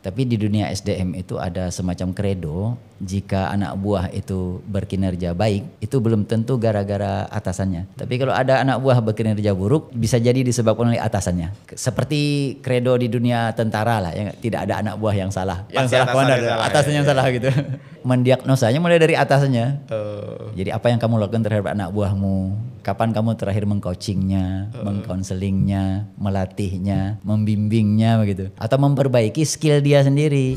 Tapi di dunia SDM itu ada semacam kredo, jika anak buah itu berkinerja baik, itu belum tentu gara-gara atasannya. Tapi kalau ada anak buah berkinerja buruk, bisa jadi disebabkan oleh atasannya. Seperti kredo di dunia tentara lah, ya, tidak ada anak buah yang salah. Yang salah komandan, atasannya yang salah gitu. Mendiagnosanya mulai dari atasannya. Jadi apa yang kamu lakukan terhadap anak buahmu? Kapan kamu terakhir mengcoachingnya, mengkonselingnya, melatihnya, membimbingnya begitu, atau memperbaiki skill dia sendiri.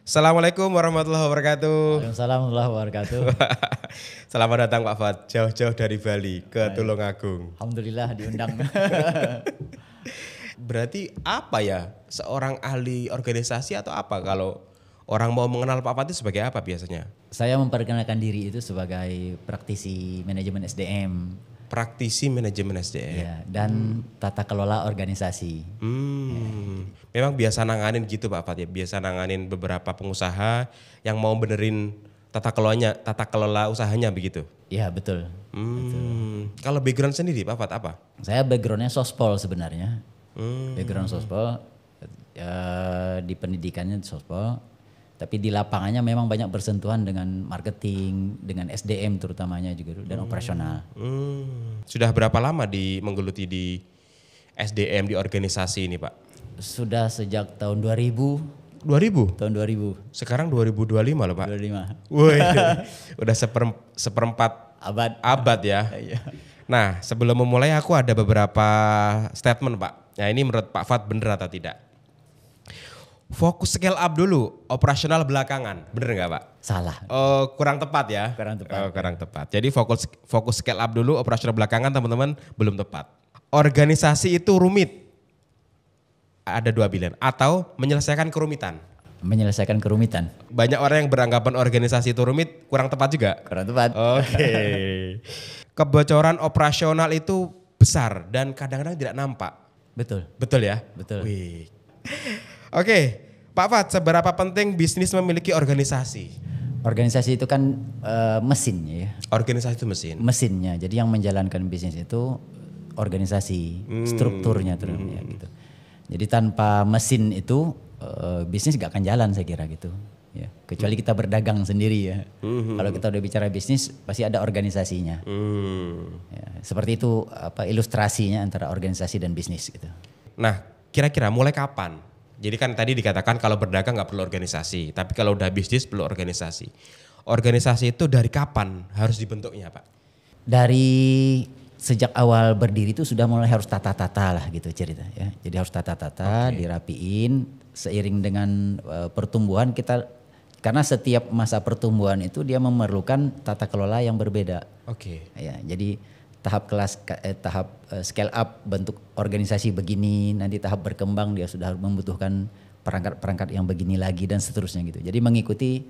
Assalamualaikum warahmatullahi wabarakatuh. Waalaikumsalam warahmatullahi wabarakatuh. Selamat datang Pak Fat, jauh-jauh dari Bali ke Tulungagung. Alhamdulillah diundang. Berarti apa ya seorang ahli organisasi atau apa kalau orang mau mengenal Pak Fat itu sebagai apa biasanya? Saya memperkenalkan diri itu sebagai praktisi manajemen SDM. Praktisi manajemen SDM. Ya, dan tata kelola organisasi. Memang biasa nanganin gitu Pak Fat ya, biasa nanganin beberapa pengusaha yang mau benerin tata kelola usahanya begitu. Iya betul. Kalau background sendiri Pak Fat apa? Saya backgroundnya sospol sebenarnya. Background sospol, di pendidikannya sospol. Tapi di lapangannya memang banyak bersentuhan dengan marketing, dengan SDM terutamanya juga dan operasional. Sudah berapa lama menggeluti di SDM di organisasi ini Pak? Sudah sejak tahun 2000. 2000? Tahun 2000. Sekarang 2025 loh Pak. 25. Woi, udah seperempat abad ya. Iya. Nah sebelum memulai aku ada beberapa statement Pak. Nah ini menurut Pak Fat bener atau tidak? Fokus scale up dulu, operasional belakangan. Bener nggak Pak? Salah. Oh, kurang tepat ya? Kurang tepat. Oh, kurang tepat. Jadi fokus scale up dulu, operasional belakangan teman-teman belum tepat. Organisasi itu rumit. Ada dua pilihan. Atau menyelesaikan kerumitan. Menyelesaikan kerumitan. Banyak orang yang beranggapan organisasi itu rumit, kurang tepat juga? Kurang tepat. Oke. Kebocoran operasional itu besar dan kadang-kadang tidak nampak. Betul. Betul ya? Betul. Wih. Oke, Pak Fat, seberapa penting bisnis memiliki organisasi? Organisasi itu kan mesin ya. Organisasi itu mesin. Mesinnya. Jadi yang menjalankan bisnis itu organisasi, strukturnya terusnya gitu. Jadi tanpa mesin itu bisnis gak akan jalan saya kira gitu. Ya, kecuali kita berdagang sendiri ya. Kalau kita udah bicara bisnis pasti ada organisasinya. Ya, seperti itu ilustrasinya antara organisasi dan bisnis gitu. Nah, kira-kira mulai kapan? Jadi kan tadi dikatakan kalau berdagang nggak perlu organisasi, tapi kalau udah bisnis perlu organisasi. Organisasi itu dari kapan harus dibentuknya Pak? Dari sejak awal berdiri itu sudah mulai harus tata-tata lah gitu cerita ya. Jadi harus tata-tata, dirapiin seiring dengan pertumbuhan kita, karena setiap masa pertumbuhan itu dia memerlukan tata kelola yang berbeda. Ya, jadi tahap scale up bentuk organisasi begini, nanti tahap berkembang dia sudah membutuhkan perangkat-perangkat yang begini lagi dan seterusnya gitu. Jadi mengikuti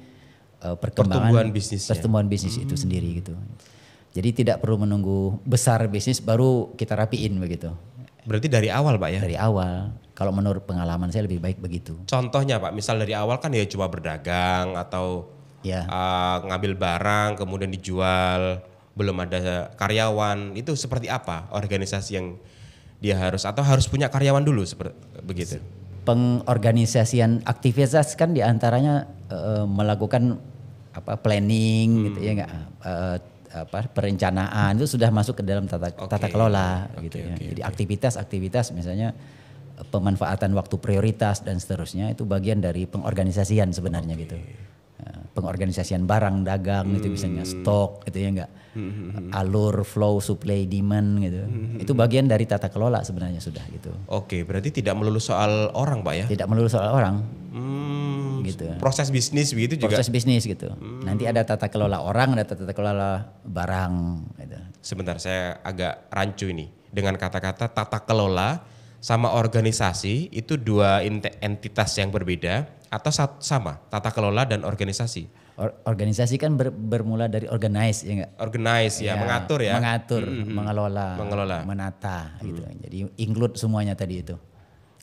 perkembangan pertumbuhan bisnis itu sendiri gitu. Jadi tidak perlu menunggu besar bisnis baru kita rapiin begitu. Berarti dari awal Pak ya? Dari awal. Kalau menurut pengalaman saya lebih baik begitu. Contohnya Pak, misal dari awal kan ya cuma berdagang atau ngambil barang kemudian dijual, belum ada karyawan, itu seperti apa organisasi yang dia harus punya karyawan dulu seperti begitu? Pengorganisasian aktivitas kan diantaranya melakukan planning gitu ya enggak, perencanaan itu sudah masuk ke dalam tata kelola gitu ya. Jadi aktivitas misalnya pemanfaatan waktu prioritas dan seterusnya itu bagian dari pengorganisasian sebenarnya gitu. Pengorganisasian barang dagang itu misalnya stok gitu ya enggak, alur flow supply demand gitu, itu bagian dari tata kelola sebenarnya sudah gitu. Oke, berarti tidak melulu soal orang Pak ya? Tidak melulu soal orang, gitu. Proses bisnis begitu juga? Proses bisnis gitu. Nanti ada tata kelola orang, ada tata kelola barang gitu. Sebentar, saya agak rancu ini dengan kata-kata tata kelola sama organisasi itu dua entitas yang berbeda atau sama tata kelola dan organisasi? Organisasi kan bermula dari organize ya enggak? Organize ya, mengatur ya. Mengatur, mengelola, menata gitu. Jadi include semuanya tadi itu.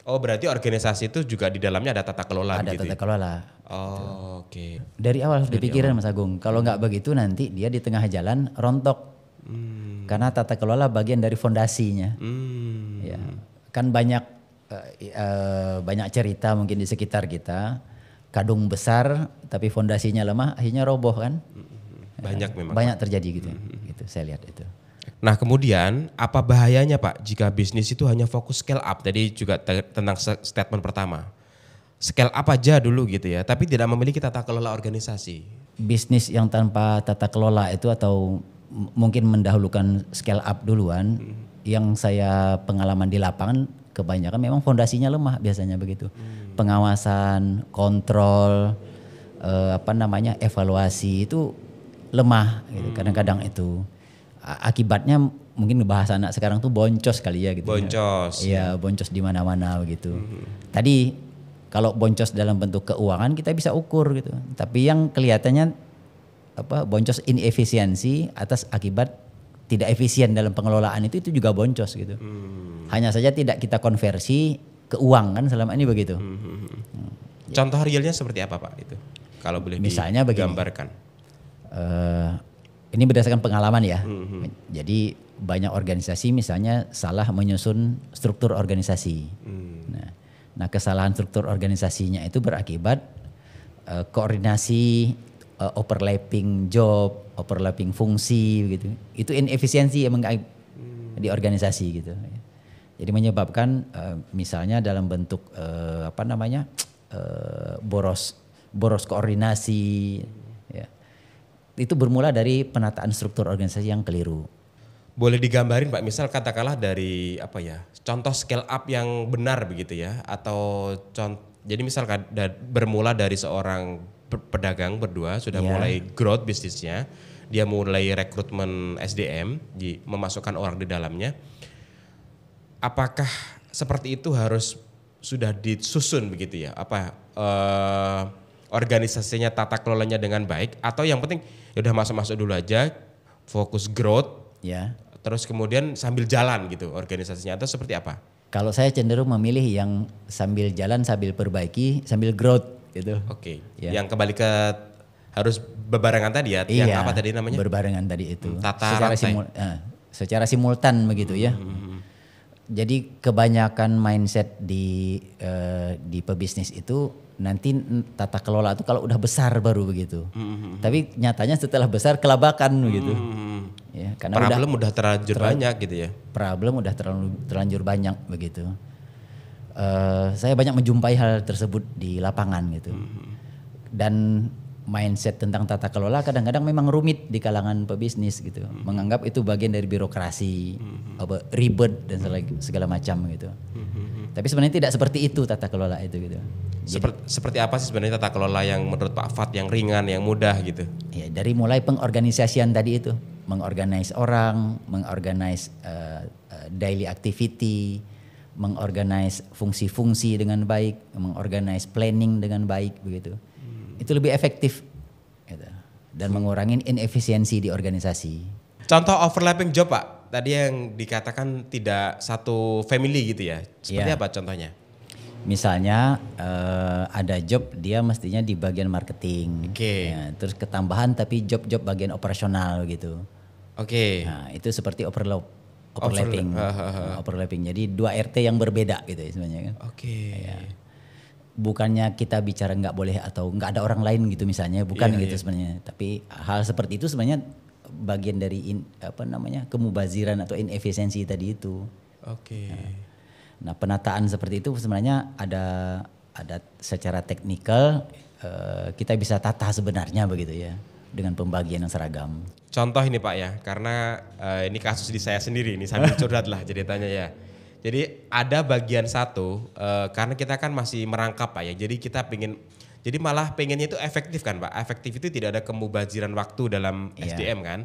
Oh, berarti organisasi itu juga di dalamnya ada tata kelola ada gitu. Ada tata kelola. Oh, oke. Dari awal harus dipikirin Mas Agung. Kalau nggak begitu nanti dia di tengah jalan rontok. Karena tata kelola bagian dari fondasinya. Ya. Kan banyak banyak cerita mungkin di sekitar kita, kadung besar tapi fondasinya lemah, akhirnya roboh kan. Banyak memang. Banyak terjadi gitu. Gitu saya lihat itu. Nah kemudian apa bahayanya Pak jika bisnis itu hanya fokus scale up? Tadi juga tentang statement pertama. Scale up aja dulu gitu ya, tapi tidak memiliki tata kelola organisasi. Bisnis yang tanpa tata kelola itu atau mungkin mendahulukan scale up duluan, yang saya pengalaman di lapangan kebanyakan memang fondasinya lemah biasanya begitu. Pengawasan, kontrol, evaluasi itu lemah gitu. Kadang-kadang itu akibatnya mungkin bahasa anak sekarang tuh boncos kali ya gitu. Boncos. Iya, boncos di mana-mana begitu. Tadi kalau boncos dalam bentuk keuangan kita bisa ukur gitu. Tapi yang kelihatannya boncos inefisiensi atas akibat tidak efisien dalam pengelolaan itu juga boncos gitu. Hanya saja tidak kita konversi ke uang kan selama ini begitu. Contoh realnya seperti apa Pak itu? Kalau boleh misalnya digambarkan. Ini berdasarkan pengalaman ya. Jadi banyak organisasi misalnya salah menyusun struktur organisasi. Nah kesalahan struktur organisasinya itu berakibat koordinasi, overlapping job, overlapping fungsi gitu. Itu inefisiensi emang di organisasi gitu. Jadi menyebabkan misalnya dalam bentuk boros koordinasi ya. Itu bermula dari penataan struktur organisasi yang keliru. Boleh digambarin Pak, misal katakanlah dari contoh scale up yang benar begitu ya, atau jadi misal bermula dari seorang pedagang berdua sudah mulai growth bisnisnya, dia mulai rekrutmen SDM, memasukkan orang di dalamnya. Apakah seperti itu harus sudah disusun begitu ya? Organisasinya tata kelolanya dengan baik, atau yang penting ya udah masuk dulu aja, fokus growth. Ya. Terus kemudian sambil jalan gitu organisasinya, atau seperti apa? Kalau saya cenderung memilih yang sambil jalan, sambil perbaiki, sambil growth gitu. Oke. Ya. Yang kembali ke harus berbarengan tadi ya. Iya, yang apa tadi namanya? Berbarengan tadi itu. Secara simultan begitu ya. Jadi kebanyakan mindset di pebisnis itu nanti tata kelola itu kalau udah besar baru begitu. Tapi nyatanya setelah besar kelabakan begitu. Ya, karena problem udah terlanjur banyak gitu ya. Problem udah terlanjur banyak begitu. Saya banyak menjumpai hal tersebut di lapangan gitu. Dan mindset tentang tata kelola kadang-kadang memang rumit di kalangan pebisnis gitu. Menganggap itu bagian dari birokrasi, ribet dan segala macam gitu. Tapi sebenarnya tidak seperti itu tata kelola itu gitu. Seperti apa sih sebenarnya tata kelola yang menurut Pak Fat yang ringan, yang mudah gitu? Ya dari mulai pengorganisasian tadi itu, mengorganize orang, mengorganize daily activity, mengorganize fungsi-fungsi dengan baik, mengorganize planning dengan baik begitu. Itu lebih efektif gitu. Dan mengurangi inefisiensi di organisasi. Contoh overlapping job Pak, tadi yang dikatakan tidak satu family gitu ya, seperti apa contohnya? Misalnya ada job dia mestinya di bagian marketing, ya, terus ketambahan tapi job-job bagian operasional gitu. Nah itu seperti overlapping. Jadi 2 RT yang berbeda gitu sebenarnya kan. Ya. Bukannya kita bicara nggak boleh atau nggak ada orang lain gitu misalnya, bukan gitu sebenarnya. Tapi hal seperti itu sebenarnya bagian dari kemubaziran atau inefisiensi tadi itu. Nah penataan seperti itu sebenarnya ada secara teknikal kita bisa tata sebenarnya begitu ya dengan pembagian yang seragam. Contoh ini Pak ya, karena ini kasus di saya sendiri, ini sambil curhat lah ceritanya ya. Jadi ada bagian satu, karena kita kan masih merangkap Pak ya, jadi malah pengennya itu efektif kan Pak. Efektif itu tidak ada kemubaziran waktu dalam SDM kan.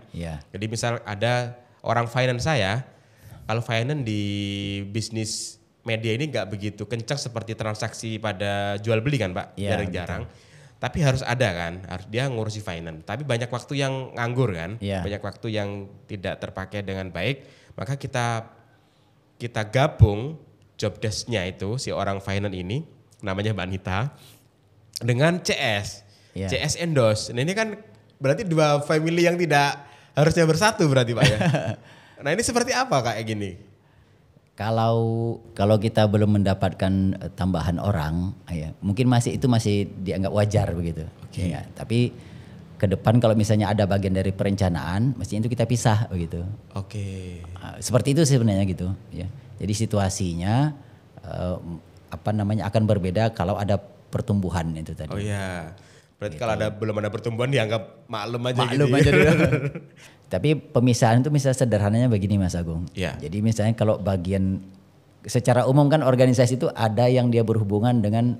Jadi misal ada orang finance saya, kalau finance di bisnis media ini nggak begitu kencang seperti transaksi pada jual beli kan Pak, jarang-jarang. Tapi harus ada kan, harus dia ngurusi finance. Tapi banyak waktu yang nganggur kan, banyak waktu yang tidak terpakai dengan baik. Maka kita gabung job desk-nya itu si orang finance ini, namanya Mbak Nita, dengan CS, CS endorse. Nah ini kan berarti 2 family yang tidak harusnya bersatu berarti Pak ya. Nah ini seperti apa kayak gini? Kalau kita belum mendapatkan tambahan orang, ya mungkin itu masih dianggap wajar begitu. Okay. Ya, tapi ke depan kalau misalnya ada bagian dari perencanaan, mestinya itu kita pisah begitu. Oke. Seperti itu sebenarnya gitu. Ya. Jadi situasinya akan berbeda kalau ada pertumbuhan itu tadi. Oh iya. Berarti gitu. Kalau belum ada pertumbuhan dianggap maklum aja maklum gitu. Aja Tapi pemisahan itu misalnya sederhananya begini Mas Agung. Yeah. Jadi misalnya kalau bagian secara umum kan organisasi itu ada yang dia berhubungan dengan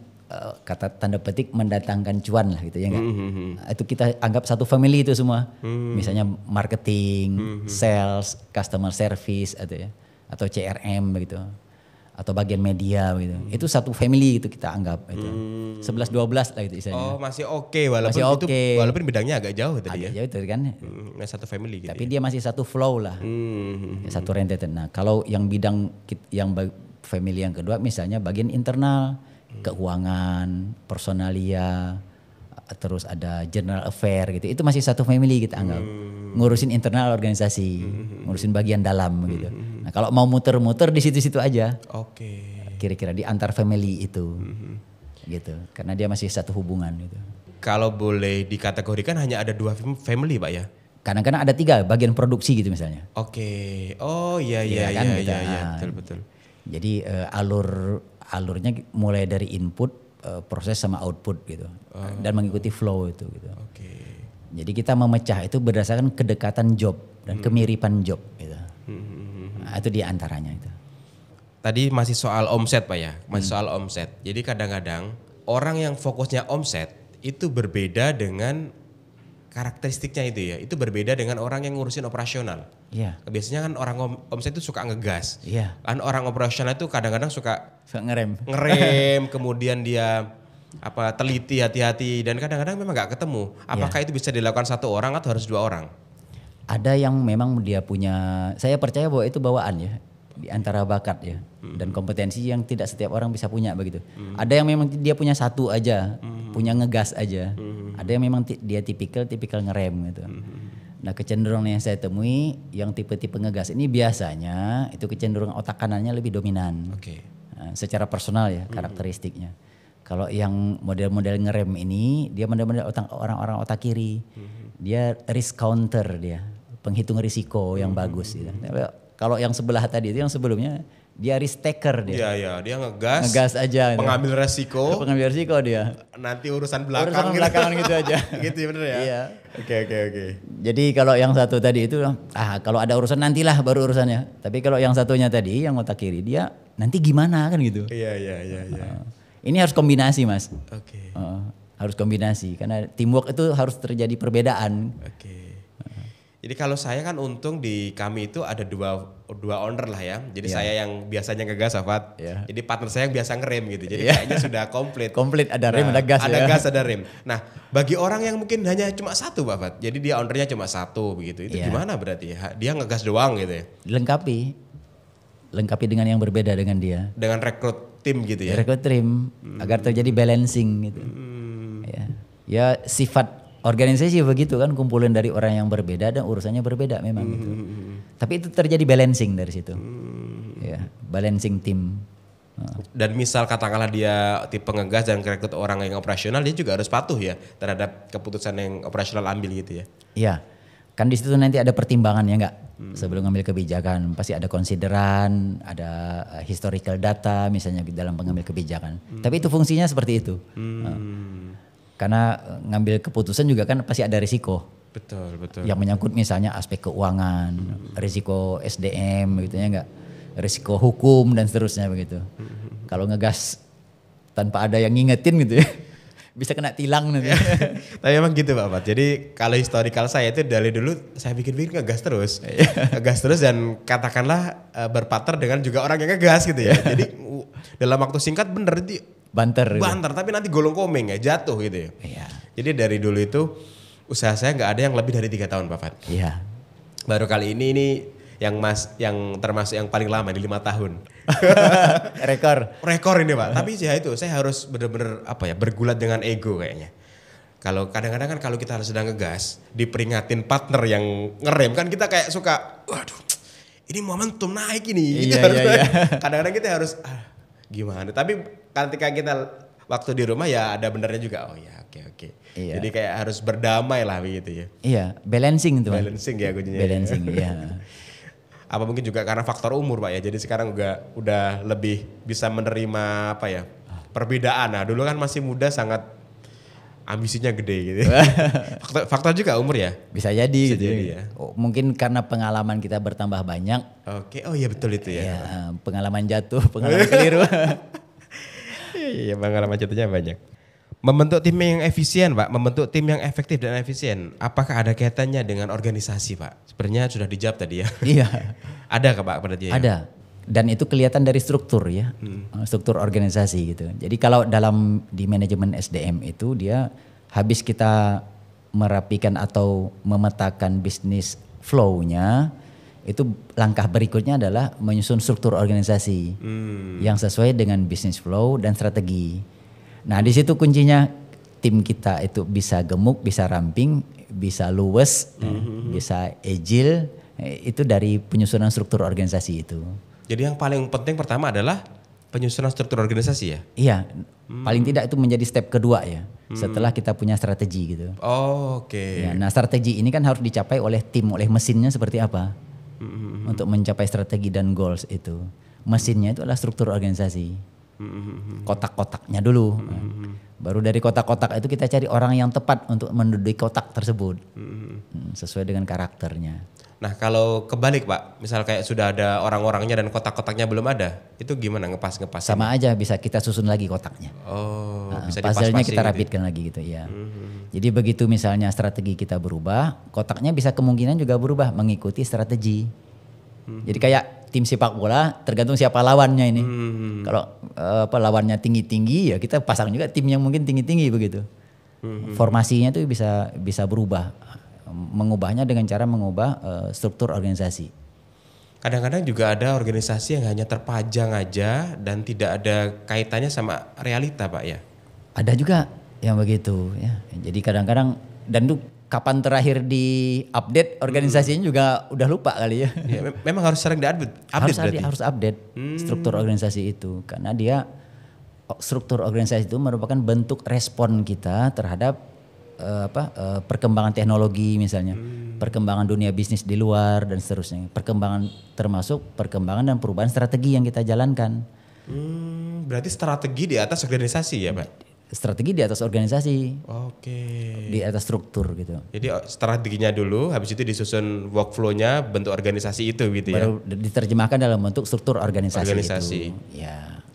kata tanda petik mendatangkan cuan lah gitu ya enggak. Itu kita anggap satu family itu semua. Misalnya marketing, sales, customer service atau CRM begitu. Atau bagian media gitu. Itu satu family gitu kita anggap itu. 11 12 lah gitu istilahnya. Oh, masih oke walaupun walaupun bidangnya agak jauh tadi ya. Agak jauh itu kan. Satu family gitu. Tapi dia masih satu flow lah. Satu rentetan. Nah, kalau yang bidang yang family yang kedua misalnya bagian internal, keuangan, personalia, terus ada general affair gitu. Itu masih satu family kita anggap. Ngurusin internal organisasi, ngurusin bagian dalam gitu. Nah, kalau mau muter-muter di situ-situ aja. Oke. Kira-kira di antar family itu. Gitu. Karena dia masih satu hubungan gitu. Kalau boleh dikategorikan hanya ada 2 family, Pak ya? Kadang-kadang ada 3 bagian produksi gitu misalnya. Oke. Oh iya betul. Jadi alurnya mulai dari input, proses sama output gitu. Dan mengikuti flow itu gitu. Oke. Jadi kita memecah itu berdasarkan kedekatan job dan kemiripan job gitu. Nah, itu di antaranya itu. Tadi masih soal omset Pak ya, soal omset. Jadi kadang-kadang orang yang fokusnya omset itu berbeda dengan karakteristiknya itu ya. Itu berbeda dengan orang yang ngurusin operasional. Iya. Biasanya kan orang omset itu suka ngegas. Iya. Kan orang operasional itu kadang-kadang suka ngerem, kemudian dia teliti, hati-hati, dan kadang-kadang memang nggak ketemu. Apakah itu bisa dilakukan satu orang atau harus 2 orang? Ada yang memang dia punya, saya percaya bahwa itu bawaan ya, di antara bakat ya, dan kompetensi yang tidak setiap orang bisa punya begitu. Ada yang memang dia punya satu aja, punya ngegas aja. Ada yang memang dia tipikal ngerem gitu. Nah kecenderungan yang saya temui, yang tipe-tipe ngegas ini biasanya itu kecenderungan otak kanannya lebih dominan. Oke. Nah, secara personal ya karakteristiknya. Kalau yang model-model ngerem ini dia model-model orang-orang otak kiri. Dia risk counter dia, penghitung risiko yang bagus gitu. Kalau yang sebelah tadi itu yang sebelumnya dia risk taker dia. Iya, dia ngegas. Ngegas aja. Pengambil resiko. Pengambil resiko dia. Nanti urusan belakang. Urusan belakangan gitu aja. Gitu ya bener ya? Iya. Oke. Jadi kalau yang satu tadi itu, kalau ada urusan nantilah baru urusannya. Tapi kalau yang satunya tadi yang otak kiri dia nanti gimana kan gitu. Iya. Ini harus kombinasi Mas. Oke. Harus kombinasi karena teamwork itu harus terjadi perbedaan. Oke. Jadi kalau saya kan untung di kami itu ada dua owner lah ya. Jadi saya yang biasanya ngegas Afat. Jadi partner saya yang biasa ngerem gitu. Jadi kayaknya sudah komplit. Komplit ada rem, ada gas. Ada gas, ada rem. Nah bagi orang yang mungkin hanya cuma satu Pak Fat. Jadi dia ownernya cuma satu begitu. Itu gimana berarti? Dia ngegas doang gitu ya? Lengkapi dengan yang berbeda dengan dia. Dengan rekrut tim gitu ya? Rekrut tim agar terjadi balancing gitu. Ya sifat organisasi begitu kan, kumpulan dari orang yang berbeda dan urusannya berbeda memang gitu. Tapi itu terjadi balancing dari situ. Ya, balancing tim. Dan misal katakanlah dia tipe ngegas dan rekrut orang yang operasional, dia juga harus patuh ya terhadap keputusan yang operasional ambil gitu ya. Iya. Kan di situ nanti ada pertimbangan ya enggak? Sebelum ngambil kebijakan pasti ada konsideran, ada historical data misalnya dalam pengambil kebijakan. Tapi itu fungsinya seperti itu. Karena ngambil keputusan juga kan pasti ada risiko. Betul. Yang menyangkut misalnya aspek keuangan, risiko SDM gitu ya enggak? Risiko hukum dan seterusnya begitu. Kalau ngegas tanpa ada yang ngingetin gitu ya, bisa kena tilang nanti. Tapi emang gitu Pak Fat. Jadi kalau historical saya itu dari dulu saya pikir-pikir ngegas terus. Ngegas terus dan katakanlah berpartner dengan juga orang yang ngegas gitu ya. Jadi dalam waktu singkat bener banter tapi nanti golong komeng ya, jatuh gitu ya. Iya. Jadi dari dulu itu usaha saya nggak ada yang lebih dari 3 tahun Pak Fat. Iya. Baru kali ini yang termasuk yang paling lama di 5 tahun. Rekor ini Pak. Tapi ya itu saya harus benar-benar bergulat dengan ego kayaknya. Kalau kadang-kadang kan kalau kita sedang ngegas, diperingatin partner yang ngerem kan kita kayak suka, waduh ini momentum naik ini. Iya, iya. Kadang-kadang kita harus gimana. Tapi ketika kita waktu di rumah ya ada benernya juga. Oh ya, oke. Iya. Jadi kayak harus berdamai lah begitu ya. Iya, balancing itu. Balancing ya kuncinya. Balancing, iya. Apa mungkin juga karena faktor umur Pak ya. Jadi sekarang udah lebih bisa menerima apa ya? Perbedaan. Nah, dulu kan masih muda sangat ambisinya gede gitu. faktor juga umur ya? Bisa jadi gitu ya. Mungkin karena pengalaman kita bertambah banyak. Oke, oh iya betul itu ya. Iya, pengalaman jatuh, pengalaman keliru. Iya, pengalaman jatuhnya banyak. Membentuk tim yang efisien Pak, membentuk tim yang efektif dan efisien. Apakah ada kaitannya dengan organisasi Pak? Sebenarnya sudah dijawab tadi ya. Iya. Ada Pak berarti ya? Ada. Dan itu kelihatan dari struktur ya, struktur organisasi gitu. Jadi kalau di manajemen SDM itu dia habis kita merapikan atau memetakan bisnis flow-nya, itu langkah berikutnya adalah menyusun struktur organisasi yang sesuai dengan bisnis flow dan strategi. Nah di situ kuncinya tim kita itu bisa gemuk, bisa ramping, bisa luwes, bisa agile, itu dari penyusunan struktur organisasi itu. Jadi yang paling penting pertama adalah penyusunan struktur organisasi ya? Iya, paling tidak itu menjadi step kedua ya, setelah kita punya strategi gitu. Oh, oke. Ya, nah strategi ini kan harus dicapai oleh tim, oleh mesinnya seperti apa. Untuk mencapai strategi dan goals itu. Mesinnya itu adalah struktur organisasi. Kotak-kotaknya dulu. Baru dari kotak-kotak itu kita cari orang yang tepat untuk menduduki kotak tersebut. Sesuai dengan karakternya. Nah kalau kebalik Pak, misal kayak sudah ada orang-orangnya dan kotak-kotaknya belum ada, itu gimana ngepas? Sama aja bisa kita susun lagi kotaknya. Oh, bisa puzzle-nya kita rapidkan lagi gitu ya. Jadi begitu misalnya strategi kita berubah, kotaknya bisa kemungkinan juga berubah mengikuti strategi. Jadi kayak tim sepak bola tergantung siapa lawannya ini. Kalau lawannya tinggi-tinggi ya kita pasang juga tim yang mungkin tinggi-tinggi begitu. Formasinya itu bisa berubah. Mengubahnya dengan cara mengubah struktur organisasi. Kadang-kadang juga ada organisasi yang hanya terpajang aja dan tidak ada kaitannya sama realita Pak ya? Ada juga yang begitu ya. Jadi kadang-kadang dan itu kapan terakhir di update organisasinya juga udah lupa kali ya. Ya memang harus sering diupdate. Harus update struktur organisasi itu karena struktur organisasi itu merupakan bentuk respon kita terhadap perkembangan teknologi misalnya, perkembangan dunia bisnis di luar dan seterusnya, termasuk perkembangan dan perubahan strategi yang kita jalankan. Berarti strategi di atas organisasi ya Pak? Strategi di atas organisasi. Oke. Di atas struktur gitu. Jadi strateginya dulu, habis itu disusun workflow-nya bentuk organisasi itu gitu ya? Baru diterjemahkan dalam bentuk struktur organisasi. Itu. Ya.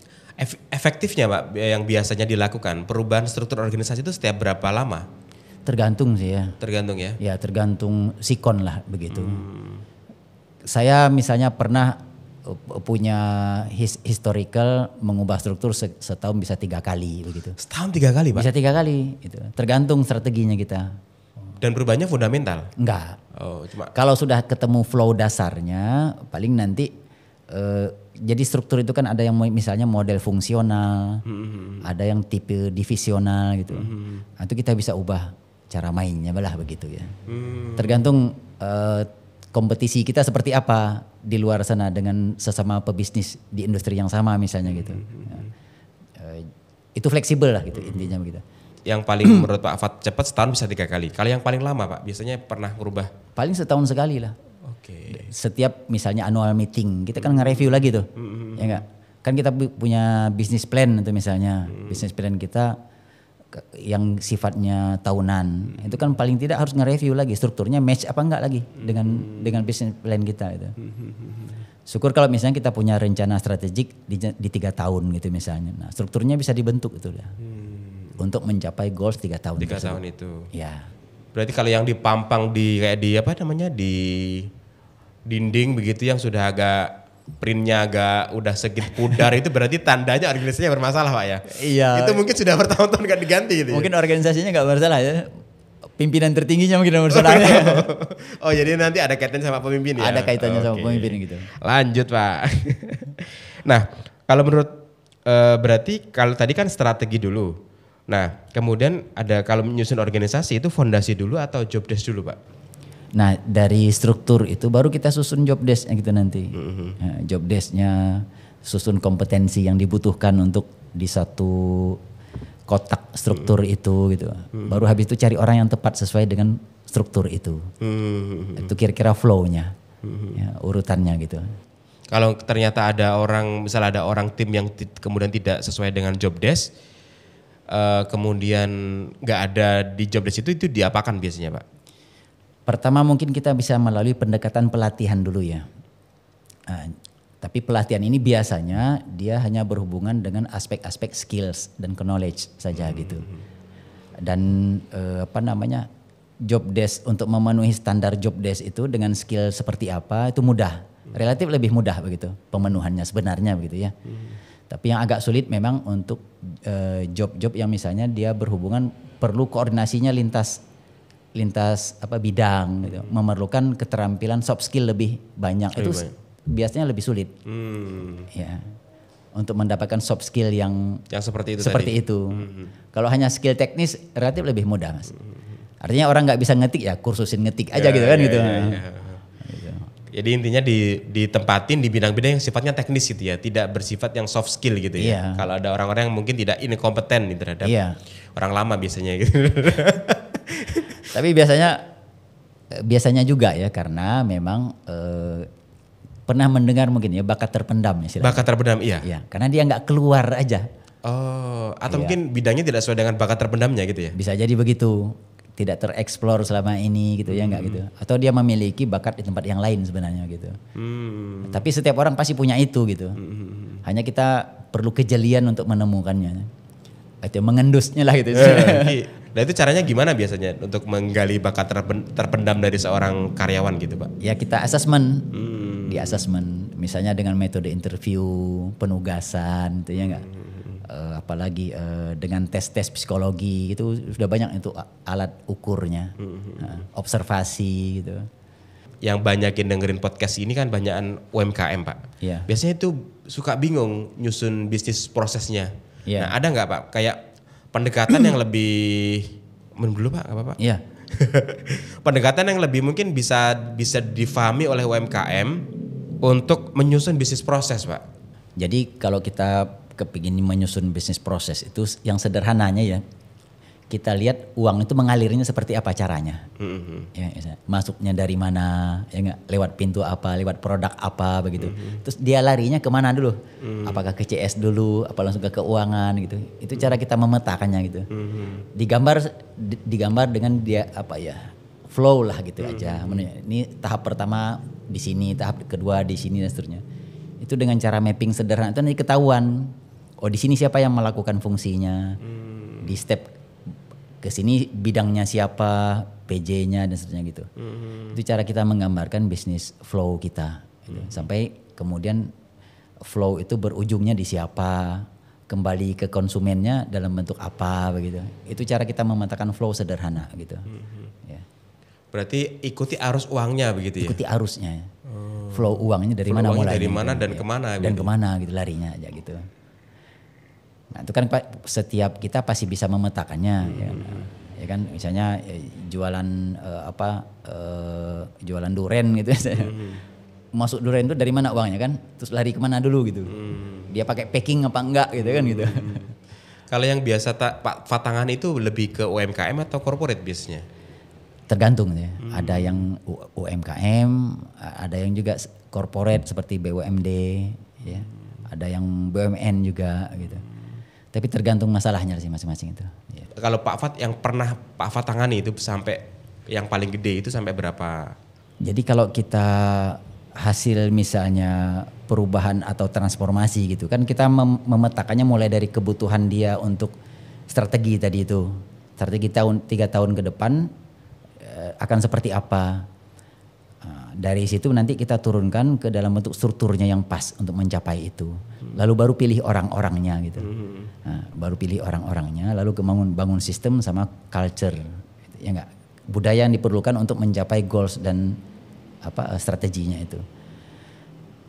Efektifnya Pak yang biasanya dilakukan perubahan struktur organisasi itu setiap berapa lama? Tergantung sih ya. Tergantung ya? Ya tergantung sikon lah begitu. Saya misalnya pernah punya historical mengubah struktur setahun bisa 3 kali begitu. Setahun 3 kali Pak? Bisa 3 kali itu. Tergantung strateginya kita. Dan perubahannya fundamental? Enggak. Oh, kalau sudah ketemu flow dasarnya paling nanti jadi struktur itu kan ada yang misalnya model fungsional, ada yang tipe divisional gitu. Nah, itu kita bisa ubah cara mainnya lah begitu ya. Tergantung kompetisi kita seperti apa di luar sana dengan sesama pebisnis di industri yang sama misalnya gitu. Itu fleksibel lah gitu intinya begitu. Yang paling menurut Pak Afat cepat setahun bisa 3 kali. Kalau yang paling lama Pak biasanya pernah merubah? Paling setahun sekali lah. Oke. Setiap misalnya annual meeting kita kan nge-review lagi tuh. Ya enggak? Kan kita punya business plan itu misalnya. Business plan kita yang sifatnya tahunan. Itu kan paling tidak harus nge-review lagi strukturnya match apa enggak lagi dengan business plan kita itu. Syukur kalau misalnya kita punya rencana strategik di 3 tahun gitu misalnya. Nah, strukturnya bisa dibentuk itu lah. Untuk mencapai goals 3 tahun. 3 tahun itu. Ya. Berarti kalau yang dipampang di di dinding begitu yang sudah agak printnya agak udah segit pudar itu berarti tandanya organisasinya bermasalah Pak ya? Iya. Itu mungkin sudah bertahun-tahun gak diganti gitu ya? Mungkin organisasinya gak bermasalah ya. Pimpinan tertingginya mungkin yang bermasalah. Oh jadi nanti ada kaitannya sama pemimpin ya? Ada kaitannya sama pemimpin gitu. Lanjut Pak. Nah kalau menurut berarti kalau tadi kan strategi dulu. Nah kemudian ada kalau menyusun organisasi itu fondasi dulu atau job desk dulu Pak? Nah dari struktur itu baru kita susun job desk-nya gitu nanti. Job desk-nya, susun kompetensi yang dibutuhkan untuk di satu kotak struktur itu gitu. Baru habis itu cari orang yang tepat sesuai dengan struktur itu. Itu kira-kira flow-nya, ya, urutannya gitu. Kalau ternyata ada orang, misalnya ada orang tim yang kemudian tidak sesuai dengan job desk, kemudian nggak ada di job desk itu diapakan biasanya Pak? Pertama mungkin kita bisa melalui pendekatan pelatihan dulu ya. Tapi pelatihan ini biasanya dia hanya berhubungan dengan aspek-aspek skills dan knowledge saja gitu. Dan job desk untuk memenuhi standar job desk itu dengan skill seperti apa itu mudah, relatif lebih mudah begitu pemenuhannya sebenarnya begitu ya. Tapi yang agak sulit memang untuk job-job yang misalnya dia berhubungan perlu koordinasinya lintas bidang gitu, memerlukan keterampilan soft skill lebih banyak biasanya lebih sulit. Ya. Untuk mendapatkan soft skill yang seperti itu. Kalau hanya skill teknis relatif lebih mudah Mas. Artinya orang nggak bisa ngetik ya kursusin ngetik aja gitu kan gitu. Jadi intinya ditempatin di bidang-bidang yang sifatnya teknis gitu ya, tidak bersifat yang soft skill gitu ya. Kalau ada orang-orang yang mungkin tidak inkompeten terhadap orang lama biasanya gitu. Tapi biasanya juga ya karena memang pernah mendengar mungkin ya bakat terpendam ya. Bakat terpendam iya. Iya, karena dia nggak keluar aja. Oh, atau mungkin bidangnya tidak sesuai dengan bakat terpendamnya gitu ya? Bisa jadi begitu. Tidak tereksplor selama ini gitu ya enggak gitu. Atau dia memiliki bakat di tempat yang lain sebenarnya gitu. Tapi setiap orang pasti punya itu gitu. Hanya kita perlu kejelian untuk menemukannya. Itu mengendusnya lah gitu. Nah itu caranya gimana biasanya untuk menggali bakat terpendam dari seorang karyawan gitu Pak? Ya kita assessment. Di assessment misalnya dengan metode interview, penugasan gitu ya enggak. Apalagi dengan tes-tes psikologi itu sudah banyak itu alat ukurnya, observasi gitu. Yang banyakin dengerin podcast ini kan banyakan UMKM Pak. Yeah. Biasanya itu suka bingung nyusun bisnis prosesnya. Yeah. Nah ada nggak Pak kayak pendekatan yang lebih, dulu Pak nggak apa-apa? Iya. Pendekatan yang lebih mungkin bisa difahami oleh UMKM untuk menyusun bisnis proses Pak. Jadi kalau kita kepingin menyusun bisnis proses itu yang sederhananya ya kita lihat uang itu mengalirnya seperti apa caranya. Ya, masuknya dari mana ya enggak, lewat pintu apa, lewat produk apa begitu. Terus dia larinya kemana dulu, apakah ke CS dulu apa langsung ke keuangan gitu. Itu cara kita memetakannya gitu. Digambar dengan dia apa ya flow lah gitu aja. Ini tahap pertama di sini, tahap kedua di sini dan seterusnya. Itu dengan cara mapping sederhana itu nanti ketahuan. Oh di sini siapa yang melakukan fungsinya, di step ke sini bidangnya siapa, PJ-nya dan seterusnya gitu. Itu cara kita menggambarkan bisnis flow kita. Gitu. Sampai kemudian flow itu berujungnya di siapa, kembali ke konsumennya dalam bentuk apa begitu. Itu cara kita memetakan flow sederhana gitu. Ya. Berarti ikuti arus uangnya begitu ya? Ikuti arusnya. Flow uangnya dari mana mulainya. Dari mana dan kemana. Dan kemana gitu larinya aja gitu. Nah itu kan setiap kita pasti bisa memetakannya ya kan misalnya jualan jualan duren gitu masuk duren itu dari mana uangnya kan terus lari kemana dulu gitu dia pakai packing apa enggak gitu kan gitu. Kalau yang biasa Pak Fatangan itu lebih ke UMKM atau corporate biasanya? Tergantung ya ada yang UMKM ada yang juga corporate seperti BUMD ya ada yang BUMN juga gitu. Tapi tergantung masalahnya sih masing-masing itu. Ya. Kalau Pak Fat yang pernah Pak Fat tangani itu sampai yang paling gede itu sampai berapa? Jadi kalau kita hasil misalnya perubahan atau transformasi gitu kan kita memetakannya mulai dari kebutuhan dia untuk strategi tadi itu. Strategi 3 tahun ke depan akan seperti apa. Dari situ nanti kita turunkan ke dalam bentuk strukturnya yang pas untuk mencapai itu. Lalu baru pilih orang-orangnya gitu. Nah, baru pilih orang-orangnya, lalu bangun sistem sama culture, ya enggak? Budaya yang diperlukan untuk mencapai goals dan strateginya itu.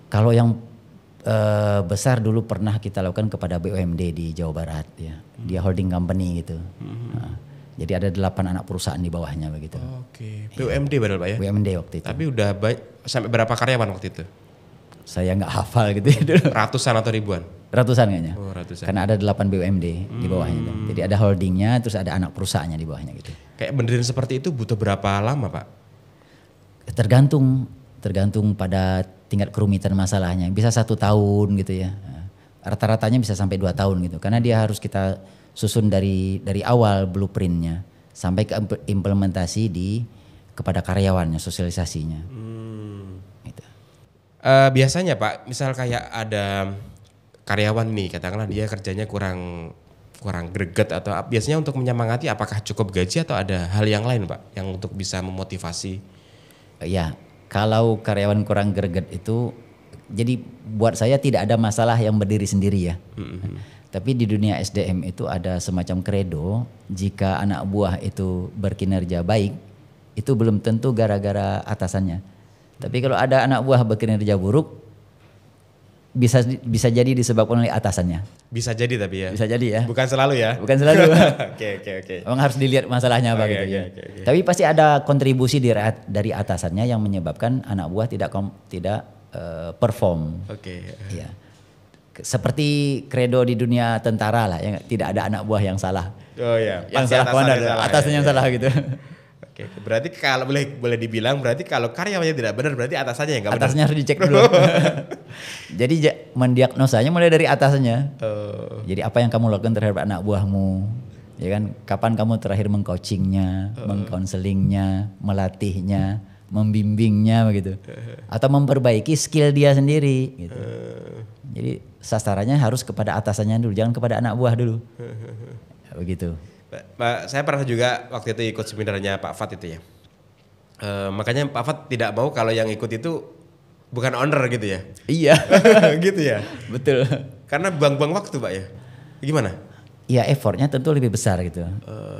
Kalau yang besar dulu pernah kita lakukan kepada BUMD di Jawa Barat, ya, dia holding company gitu. Nah, Jadi ada 8 anak perusahaan di bawahnya begitu. Oke. BUMD padahal Pak ya? BUMD waktu itu. Tapi udah sampai berapa karyawan waktu itu? Saya nggak hafal gitu ya dulu. Ratusan atau ribuan? Ratusan kayaknya. Oh, ratusan. Karena ada 8 BUMD di bawahnya. Jadi ada holdingnya, terus ada anak perusahaannya di bawahnya gitu. Kayak benerin seperti itu butuh berapa lama Pak? Tergantung pada tingkat kerumitan masalahnya. Bisa 1 tahun gitu ya. Rata-ratanya bisa sampai 2 tahun gitu. Karena dia harus kita susun dari awal blueprintnya sampai ke implementasi kepada karyawannya, sosialisasinya. Gitu. Biasanya Pak, misal kayak ada karyawan nih, katakanlah dia kerjanya kurang greget atau biasanya untuk menyemangati apakah cukup gaji atau ada hal yang lain Pak yang untuk bisa memotivasi? Ya, kalau karyawan kurang greget itu, jadi buat saya tidak ada masalah yang berdiri sendiri ya. Tapi di dunia SDM itu ada semacam kredo, jika anak buah itu berkinerja baik, itu belum tentu gara-gara atasannya. Tapi kalau ada anak buah berkinerja buruk, bisa jadi disebabkan oleh atasannya. Bisa jadi tapi ya? Bisa jadi ya. Bukan selalu ya? Bukan selalu. Oke. Memang harus dilihat masalahnya apa gitu ya. Tapi pasti ada kontribusi dari atasannya yang menyebabkan anak buah tidak perform. Oke. Ya. Seperti kredo di dunia tentara lah, ya, tidak ada anak buah yang salah. Oh iya. Yang salah komandan, atasnya yang salah gitu. Oke, berarti kalau boleh dibilang berarti kalau karyawannya tidak benar berarti atasannya yang nggak benar. Atasnya harus dicek dulu. Jadi mendiagnosanya mulai dari atasnya. Jadi apa yang kamu lakukan terhadap anak buahmu, ya kan? Kapan kamu terakhir mengcoachingnya, mengkonselingnya, melatihnya, membimbingnya begitu, atau memperbaiki skill dia sendiri. Gitu. Jadi sasarannya harus kepada atasannya dulu, jangan kepada anak buah dulu. Begitu. Pak, saya pernah juga waktu itu ikut seminarnya Pak Fat itu ya. Makanya Pak Fat tidak mau kalau yang ikut itu bukan owner gitu ya. Iya. Gitu ya. Betul. Karena buang-buang waktu Pak ya. Gimana? Ya effortnya tentu lebih besar gitu.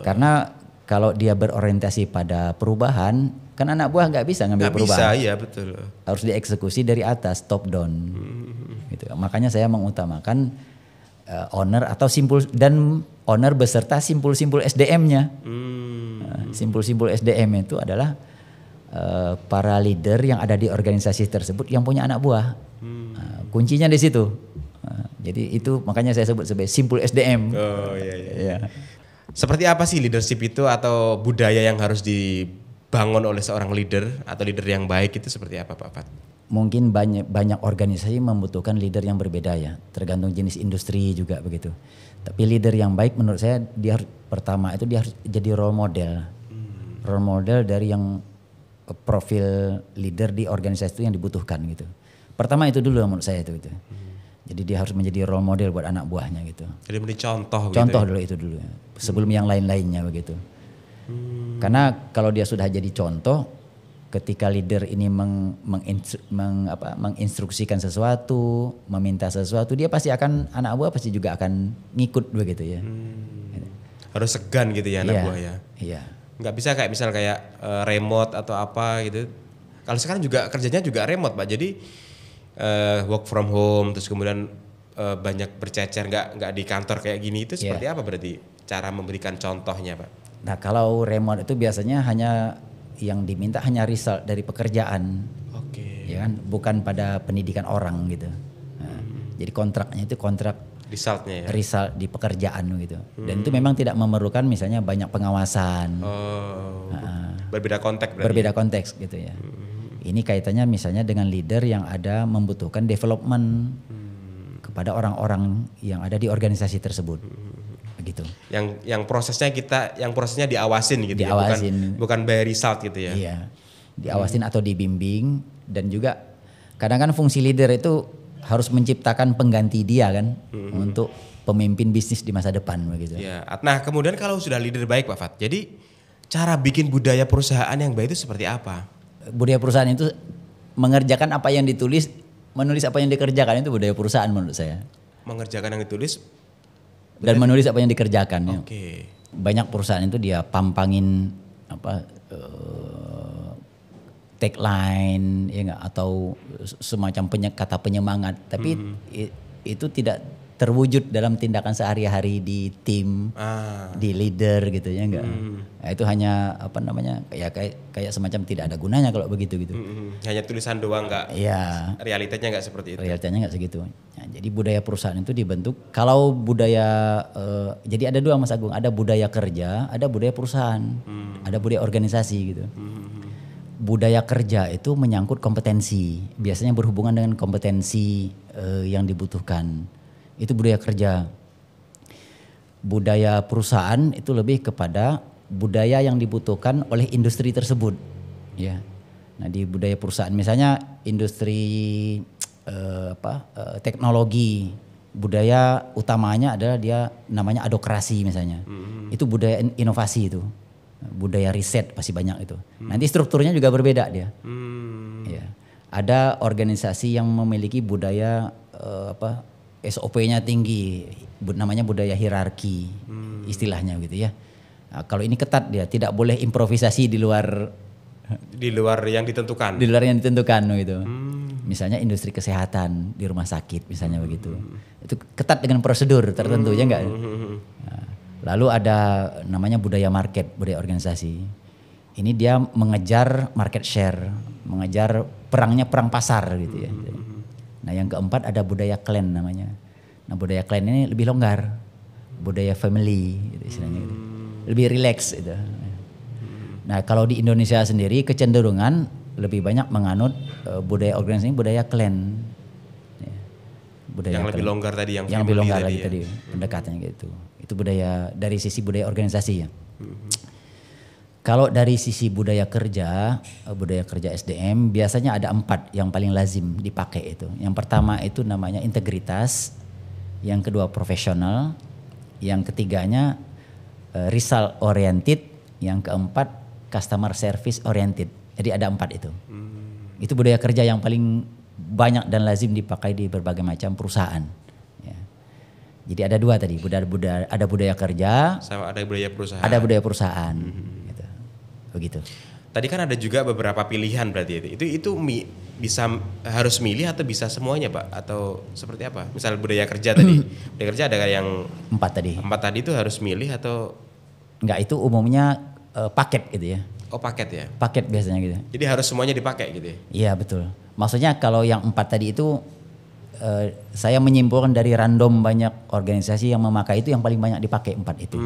Karena kalau dia berorientasi pada perubahan, kan anak buah nggak bisa ngambil perubahan. Bisa, iya betul. Harus dieksekusi dari atas, top down. Gitu. Makanya saya mengutamakan owner atau owner beserta simpul-simpul SDM-nya. Simpul-simpul SDM itu adalah para leader yang ada di organisasi tersebut yang punya anak buah. Kuncinya di situ. Jadi itu makanya saya sebut sebagai simpul SDM. Oh iya. Seperti apa sih leadership itu atau budaya yang harus dibangun oleh seorang leader atau leader yang baik itu seperti apa Pak Fat? Mungkin banyak organisasi membutuhkan leader yang berbeda ya, tergantung jenis industri juga begitu. Tapi leader yang baik menurut saya dia harus jadi role model. Role model dari yang profil leader di organisasi itu yang dibutuhkan gitu. Pertama itu dulu menurut saya itu. Jadi dia harus menjadi role model buat anak buahnya gitu. Jadi menjadi contoh Contoh gitu dulu itu dulu. Sebelum yang lain-lainnya begitu. Karena kalau dia sudah jadi contoh, ketika leader ini menginstruksikan sesuatu, meminta sesuatu, dia pasti anak buah pasti juga akan ngikut begitu ya. Harus segan gitu ya anak buah ya. Iya. Nggak bisa kayak remote atau apa gitu. Kalau sekarang juga kerjanya juga remote Pak. Jadi work from home terus kemudian banyak bercecer nggak di kantor kayak gini itu seperti apa berarti cara memberikan contohnya Pak? Nah kalau remote itu biasanya hanya yang diminta hanya result dari pekerjaan, ya kan, bukan pada pendidikan orang gitu. Nah, jadi kontraknya itu kontrak resultnya ya? Result di pekerjaan gitu. Dan itu memang tidak memerlukan misalnya banyak pengawasan. Berbeda konteks berarti. Berbeda konteks gitu ya. Ini kaitannya misalnya dengan leader yang ada membutuhkan development kepada orang-orang yang ada di organisasi tersebut. Begitu. Yang prosesnya diawasin gitu diawasin. ya, bukan by result gitu ya. Iya. Diawasin atau dibimbing, dan juga kadang kan fungsi leader itu harus menciptakan pengganti dia kan untuk pemimpin bisnis di masa depan begitu. Ya. Nah, kemudian kalau sudah leader baik Pak Fat, jadi cara bikin budaya perusahaan yang baik itu seperti apa? Budaya perusahaan itu mengerjakan apa yang ditulis, menulis apa yang dikerjakan, itu budaya perusahaan menurut saya. Mengerjakan yang ditulis dan menulis apa yang dikerjakan. Oke. Banyak perusahaan itu dia pampangin tagline ya enggak, atau semacam kata penyemangat, tapi itu tidak terwujud dalam tindakan sehari-hari di tim, di leader gitu ya enggak. Nah, itu hanya kayak semacam tidak ada gunanya kalau begitu gitu. Hanya tulisan doang enggak? Iya. Realitanya enggak seperti itu. Realitanya enggak segitu. Nah, jadi budaya perusahaan itu dibentuk kalau budaya jadi ada dua Mas Agung, ada budaya kerja, ada budaya perusahaan, ada budaya organisasi gitu. Budaya kerja itu menyangkut kompetensi, biasanya berhubungan dengan kompetensi yang dibutuhkan. Itu budaya kerja. Budaya perusahaan itu lebih kepada budaya yang dibutuhkan oleh industri tersebut. Ya. Nah di budaya perusahaan misalnya industri teknologi, budaya utamanya adalah dia namanya adokrasi misalnya. Itu budaya inovasi itu. Budaya riset pasti banyak itu. Nanti strukturnya juga berbeda dia. Ya. Ada organisasi yang memiliki budaya SOP-nya tinggi, namanya budaya hierarki, istilahnya gitu ya. Nah, kalau ini ketat dia, tidak boleh improvisasi di luar yang ditentukan. Di luar yang ditentukan gitu. Misalnya industri kesehatan di rumah sakit misalnya begitu. Itu ketat dengan prosedur tertentu ya enggak? Nah, lalu ada namanya budaya market, budaya organisasi. Ini dia mengejar market share, mengejar perang pasar gitu ya. Nah yang keempat ada budaya clan namanya. Nah budaya clan ini lebih longgar, budaya family gitu istilahnya gitu. Lebih relax gitu. Nah kalau di Indonesia sendiri kecenderungan lebih banyak menganut budaya organisasi, budaya clan. Ya. Budaya yang clan. Lebih longgar tadi, yang lebih longgar tadi, ya. Pendekatannya gitu. Itu budaya dari sisi budaya organisasi ya. Kalau dari sisi budaya kerja SDM biasanya ada 4 yang paling lazim dipakai itu. Yang pertama itu namanya integritas, yang kedua profesional, yang ketiganya result oriented, yang keempat customer service oriented. Jadi ada 4 itu. Itu budaya kerja yang paling banyak dan lazim dipakai di berbagai macam perusahaan. Jadi ada 2 tadi, ada budaya kerja, sama ada budaya perusahaan. Ada budaya perusahaan, gitu. Begitu. Tadi kan ada juga beberapa pilihan berarti itu bisa harus milih atau bisa semuanya Pak atau seperti apa? Misal budaya kerja tadi, budaya kerja ada yang 4 tadi. 4 tadi itu harus milih atau? Enggak, itu umumnya paket gitu ya. Oh paket ya? Paket biasanya gitu. Jadi harus semuanya dipakai gitu ya? Iya betul. Maksudnya kalau yang 4 tadi itu saya menyimpulkan dari random banyak organisasi yang memakai itu yang paling banyak dipakai 4 itu.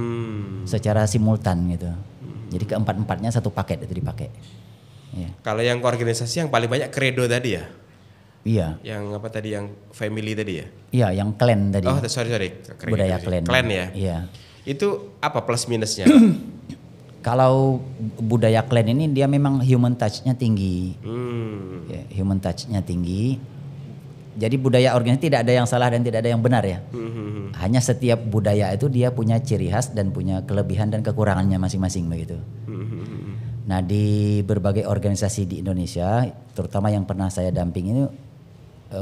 Secara simultan gitu. Jadi keempat-empatnya satu paket itu dipakai. Ya. Kalau yang organisasi yang paling banyak credo tadi ya? Iya. Yang apa tadi yang family tadi ya? Iya, yang clan tadi. Oh sorry. Budaya clan. Clan ya? Iya. Itu apa plus minusnya? Kalau budaya clan ini dia memang human touch-nya tinggi. Ya, human touch-nya tinggi. Jadi budaya organisasi tidak ada yang salah dan tidak ada yang benar ya. Hanya setiap budaya itu dia punya ciri khas dan punya kelebihan dan kekurangannya masing-masing begitu. Nah di berbagai organisasi di Indonesia, terutama yang pernah saya dampingi,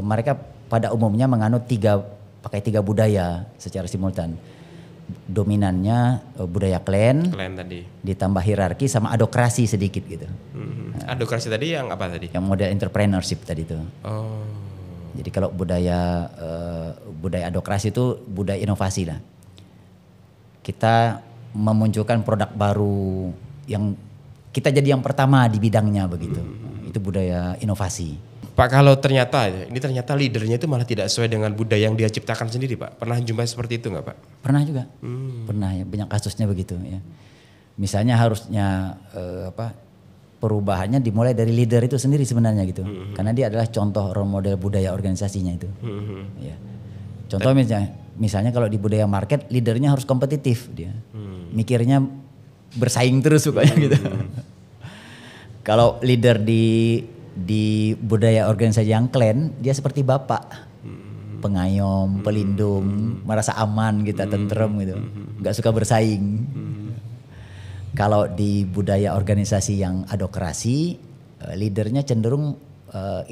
mereka pada umumnya menganut pakai 3 budaya secara simultan. Dominannya budaya clan tadi. Ditambah hierarki sama adokrasi sedikit gitu. Adokrasi tadi yang apa tadi? Yang model entrepreneurship tadi itu. Oh. Jadi kalau budaya adokrasi itu budaya inovasi lah. Kita memunculkan produk baru yang kita jadi yang pertama di bidangnya begitu. Itu budaya inovasi. Pak kalau ternyata leadernya itu malah tidak sesuai dengan budaya yang dia ciptakan sendiri Pak. Pernah jumpa seperti itu nggak Pak? Pernah juga. Pernah ya, banyak kasusnya begitu ya. Misalnya harusnya perubahannya dimulai dari leader itu sendiri sebenarnya gitu. Karena dia adalah contoh role model budaya organisasinya itu. Ya. Contoh misalnya kalau di budaya market leadernya harus kompetitif dia. Mikirnya bersaing terus pokoknya gitu. Kalau leader di budaya organisasi yang clan dia seperti bapak. Pengayom, pelindung, merasa aman gitu, tentrem gitu. Enggak suka bersaing. Kalau di budaya organisasi yang adokrasi, leadernya cenderung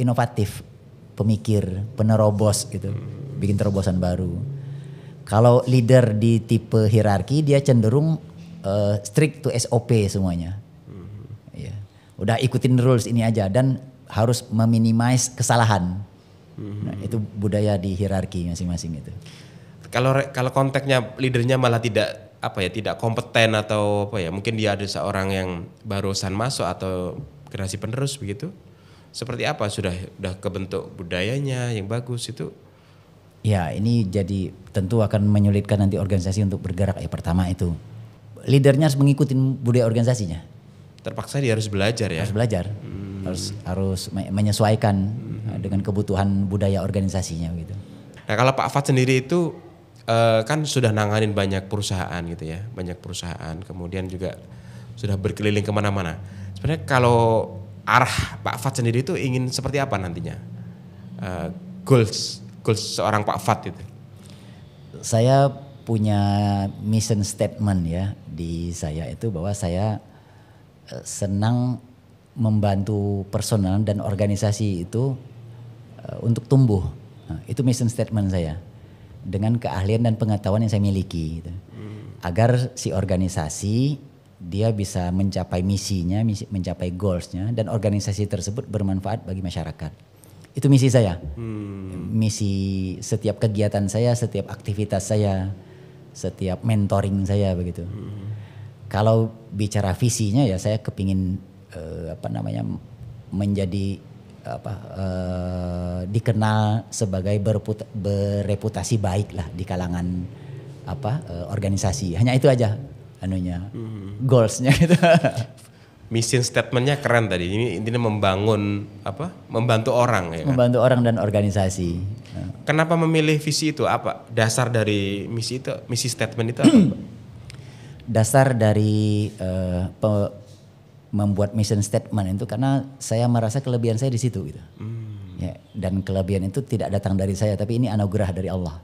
inovatif, pemikir, penerobos gitu, bikin terobosan baru. Kalau leader di tipe hierarki, dia cenderung strict to SOP semuanya. Ya. Udah ikutin rules ini aja dan harus meminimize kesalahan. Nah, itu budaya di hierarki masing-masing itu. Kalau konteksnya leadernya malah tidak tidak kompeten atau mungkin dia ada seorang yang barusan masuk atau generasi penerus begitu. Seperti apa sudah kebentuk budayanya yang bagus itu? Ya, ini jadi tentu akan menyulitkan nanti organisasi untuk bergerak. Pertama itu leadernya harus mengikuti budaya organisasinya. Terpaksa dia harus belajar ya. Harus belajar. Harus menyesuaikan dengan kebutuhan budaya organisasinya gitu. Nah, kalau Pak Fat sendiri itu kan sudah nanganin banyak perusahaan gitu ya, banyak perusahaan, kemudian juga sudah berkeliling kemana-mana. Sebenarnya kalau arah Pak Fat sendiri itu ingin seperti apa nantinya? Goals seorang Pak Fat itu? Saya punya mission statement ya di saya itu bahwa saya senang membantu personal dan organisasi itu untuk tumbuh. Nah, itu mission statement saya. Dengan keahlian dan pengetahuan yang saya miliki gitu. Agar si organisasi dia bisa mencapai misinya, mencapai goalsnya, dan organisasi tersebut bermanfaat bagi masyarakat. Itu misi saya. Misi setiap kegiatan saya, setiap aktivitas saya, setiap mentoring saya begitu. Kalau bicara visinya ya saya kepingin menjadi dikenal sebagai bereputasi baik lah di kalangan organisasi. Hanya itu aja goalsnya gitu. Mission statementnya keren tadi. Ini intinya membantu orang ya kan? Membantu orang dan organisasi. Kenapa memilih visi itu? Apa dasar dari misi statement itu apa? Dasar dari membuat mission statement itu karena saya merasa kelebihan saya di situ gitu. Ya, dan kelebihan itu tidak datang dari saya tapi ini anugerah dari Allah.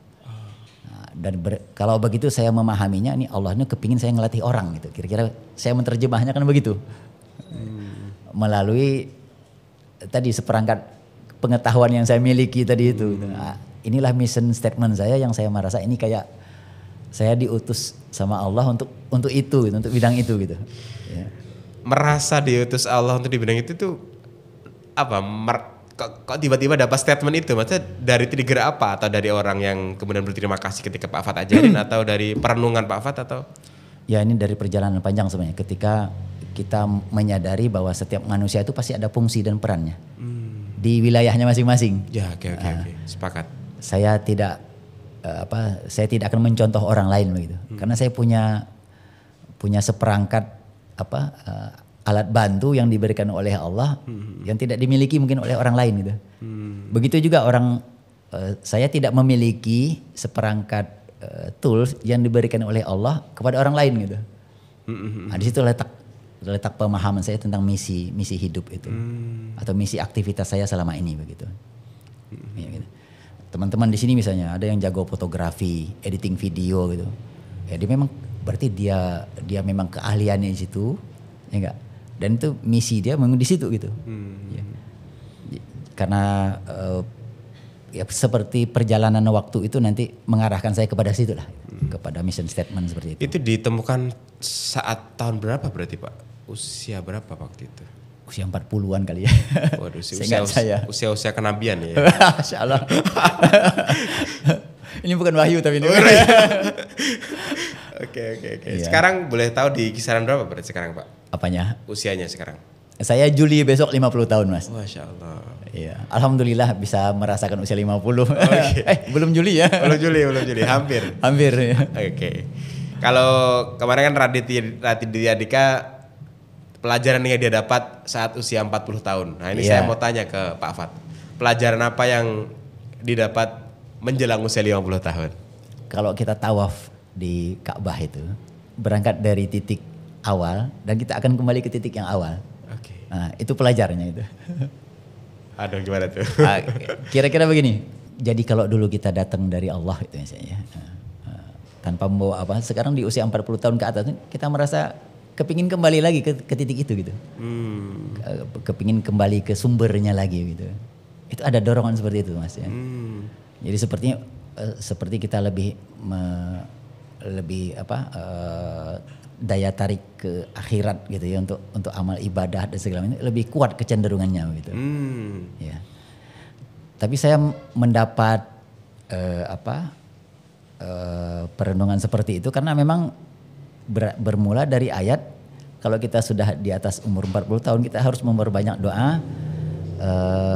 Dan kalau begitu saya memahaminya ini Allah ini kepingin saya ngelatih orang gitu. Kira-kira saya menerjemahnya kan begitu. Melalui tadi seperangkat pengetahuan yang saya miliki tadi itu. Nah, inilah mission statement saya yang saya merasa ini kayak saya diutus sama Allah untuk itu gitu, untuk bidang itu gitu. Ya. Merasa diutus Allah untuk di bidang itu tuh kok tiba-tiba dapat statement itu? Maksudnya dari trigger apa? Atau dari orang yang kemudian berterima kasih ketika Pak Fat ajarin atau dari perenungan Pak Fat atau? Ya ini dari perjalanan panjang sebenarnya ketika kita menyadari bahwa setiap manusia itu pasti ada fungsi dan perannya di wilayahnya masing-masing. Ya oke. Sepakat. Saya tidak akan mencontoh orang lain begitu. Karena saya punya seperangkat alat bantu yang diberikan oleh Allah yang tidak dimiliki mungkin oleh orang lain gitu. Begitu juga saya tidak memiliki seperangkat tools yang diberikan oleh Allah kepada orang lain gitu. Nah, di situ letak pemahaman saya tentang misi hidup itu atau misi aktivitas saya selama ini begitu. Ya, gitu. Teman-teman di sini misalnya ada yang jago fotografi, editing video gitu. Ya dia memang berarti dia memang keahliannya di situ, ya enggak? Dan itu misi dia memang di situ gitu. Ya. Karena ya seperti perjalanan waktu itu nanti mengarahkan saya kepada situ lah, kepada mission statement seperti itu. Itu ditemukan saat tahun berapa berarti Pak? Usia berapa waktu itu? Usia 40-an kali ya. Waduh, usia kenabian ya. Masya Allah. Ini bukan wahyu tapi ini. Oke. Ya. Sekarang boleh tahu di kisaran berapa berarti sekarang Pak? Apanya? Usianya sekarang? Saya Juli besok 50 tahun Mas. Masya Allah. Iya. Alhamdulillah bisa merasakan usia 50. Okay. Belum Juli ya? Belum Juli. Hampir ya. Oke. Kalau kemarin kan Raditya Dika pelajaran yang dia dapat saat usia 40 tahun. Nah ini saya mau tanya ke Pak Fat. Pelajaran apa yang didapat menjelang usia 50 tahun? Kalau kita tawaf di Ka'bah itu berangkat dari titik awal dan kita akan kembali ke titik yang awal. Oke. Nah, itu pelajarannya itu. Aduh gimana tuh? Kira-kira begini. Jadi kalau dulu kita datang dari Allah itu misalnya tanpa membawa apa, sekarang di usia 40 tahun ke atas kita merasa kepingin kembali lagi ke titik itu gitu. Kepingin kembali ke sumbernya lagi gitu. Itu ada dorongan seperti itu Mas ya. Jadi seperti kita lebih daya tarik ke akhirat gitu ya untuk amal ibadah dan segala macam lebih kuat kecenderungannya gitu. Ya. Tapi saya mendapat perenungan seperti itu karena memang bermula dari ayat kalau kita sudah di atas umur 40 tahun kita harus memperbanyak doa,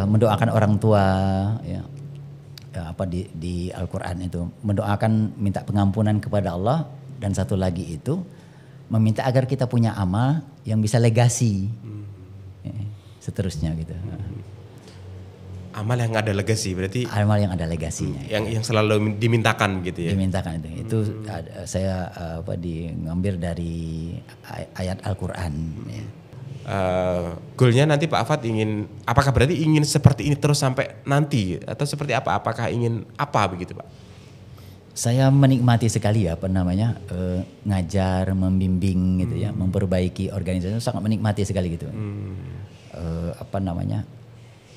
mendoakan orang tua ya. Apa di Al-Qur'an itu mendoakan minta pengampunan kepada Allah dan satu lagi itu meminta agar kita punya amal yang bisa legasi. Seterusnya gitu. Amal yang ada legasi berarti amal yang ada legasinya. Yang selalu dimintakan gitu ya. Dimintakan itu. Itu saya ngambil dari ayat Al-Qur'an ya. Goalnya nanti Pak Afat apakah berarti ingin seperti ini terus sampai nanti atau seperti apa? Apakah ingin apa begitu Pak? Saya menikmati sekali ngajar, membimbing gitu ya, memperbaiki organisasi sangat menikmati sekali gitu.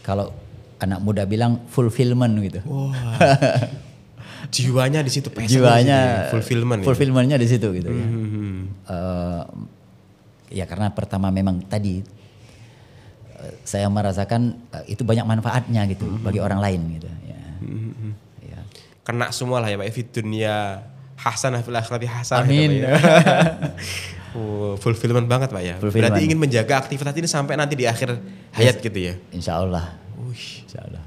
Kalau anak muda bilang fulfillment gitu. Wow. Jiwanya di situ, jiwanya fulfillmentnya di situ gitu ya. Ya karena pertama memang tadi saya merasakan itu banyak manfaatnya gitu bagi orang lain gitu. Ya. Ya. Kena semua lah ya Pak. Fid dunya hasanah fil akhirati hasanah. Amin. Ya, fulfillment banget Pak ya. Berarti ingin menjaga aktivitas ini sampai nanti di akhir hayat gitu ya. Insya Allah. Insya Allah.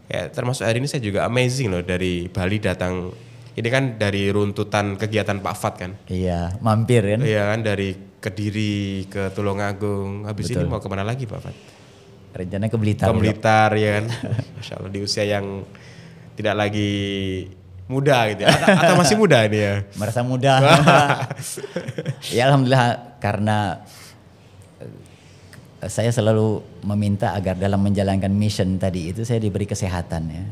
Ya termasuk hari ini saya juga amazing loh dari Bali datang. Ini kan dari runtutan kegiatan Pak Fat kan. Iya mampir kan. Iya kan dari Kediri ke Tulungagung. Habis ini mau kemana lagi Pak Fat? Rencananya ke Blitar. Ke Blitar ya kan. Masya Allah di usia yang tidak lagi muda gitu ya. Atau masih muda ini ya? Merasa muda. Ya alhamdulillah karena saya selalu meminta agar dalam menjalankan mission tadi itu saya diberi kesehatan ya.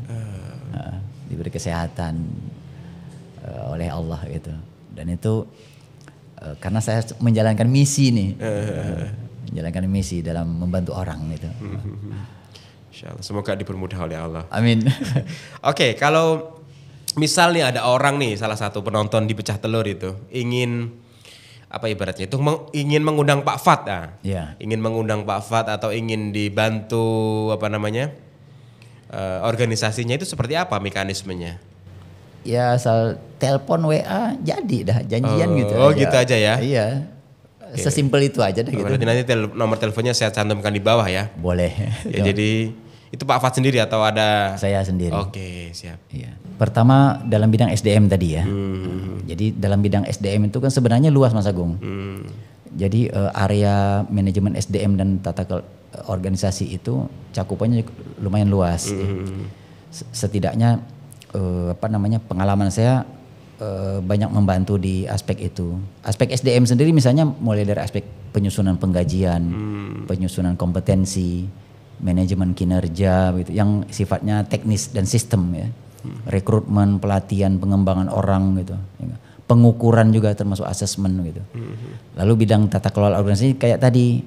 Diberi kesehatan oleh Allah gitu. Dan itu karena saya menjalankan misi nih. Menjalankan misi dalam membantu orang gitu. Insyaallah semoga dipermudah oleh Allah. Amin. Oke, kalau misalnya ada orang nih salah satu penonton di Pecah Telur itu ingin apa ibaratnya itu ingin mengundang Pak Fat ingin mengundang Pak Fat atau ingin dibantu organisasinya itu seperti apa mekanismenya? Ya asal telepon WA jadi dah janjian gitu. Oh aja. Gitu aja ya? Iya. Sesimpel itu aja dah gitu. Berarti nanti nomor teleponnya saya cantumkan di bawah ya? Boleh. Ya, jadi itu Pak Fat sendiri atau ada? Saya sendiri. Oke, siap. Iya. Pertama dalam bidang SDM tadi ya. Jadi dalam bidang SDM itu kan sebenarnya luas Mas Agung. Jadi area manajemen SDM dan tata organisasi itu cakupannya lumayan luas. Setidaknya pengalaman saya banyak membantu di aspek itu. Aspek SDM sendiri misalnya mulai dari aspek penyusunan penggajian, penyusunan kompetensi, manajemen kinerja gitu yang sifatnya teknis dan sistem ya. Rekrutmen, pelatihan, pengembangan orang gitu. Pengukuran juga termasuk asesmen gitu. Lalu bidang tata kelola organisasi kayak tadi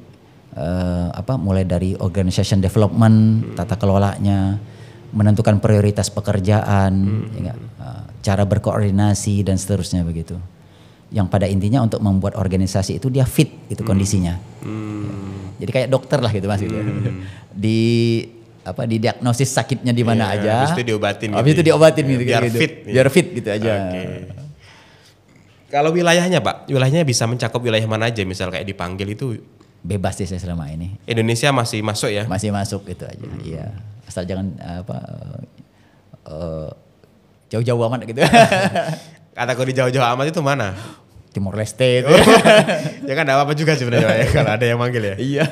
mulai dari organization development, tata kelolanya, menentukan prioritas pekerjaan, cara berkoordinasi dan seterusnya begitu. Yang pada intinya untuk membuat organisasi itu dia fit gitu kondisinya. Jadi kayak dokter lah gitu Mas gitu. Didiagnosis sakitnya di mana aja. Habis itu diobatin gitu. Habis itu diobatin gitu. Biar gitu. fit. Biar fit gitu aja. Okay. Kalau wilayahnya Pak, wilayahnya bisa mencakup wilayah mana aja misal kayak dipanggil itu? Bebas sih saya selama ini. Indonesia masih masuk ya? Masih masuk gitu aja. Iya. Asal jangan jauh-jauh amat gitu. Kata kau di jauh-jauh amat itu mana? Timor Leste itu. Ya kan enggak apa-apa juga sebenarnya ya kalau ada yang manggil ya. Iya.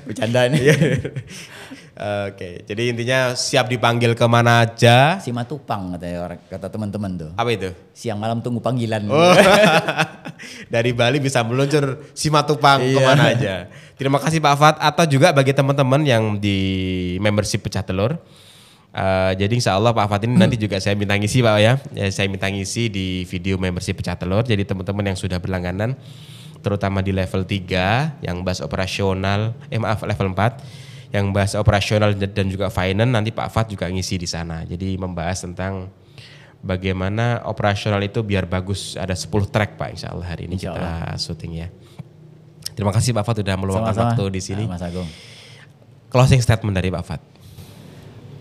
Bercanda nih. Oke, jadi intinya siap dipanggil kemana aja. Simatupang kata teman-teman tuh. Apa itu? Siang malam tunggu panggilan. Dari Bali bisa meluncur Simatupang kemana aja. Terima kasih Pak Fat atau juga bagi teman-teman yang di membership Pecah Telur. Jadi insya Allah Pak Fat ini nanti juga saya minta ngisi Pak ya. Saya minta ngisi di video membership Pecah Telur. Jadi teman-teman yang sudah berlangganan terutama di level 3 yang bahas operasional, level 4 yang bahas operasional dan juga finance nanti Pak Fat juga ngisi di sana. Jadi membahas tentang bagaimana operasional itu biar bagus. Ada 10 track Pak insya Allah hari ini kita syuting ya. Terima kasih Pak Fat sudah meluangkan waktu di sini. Mas Agung. Closing statement dari Pak Fat.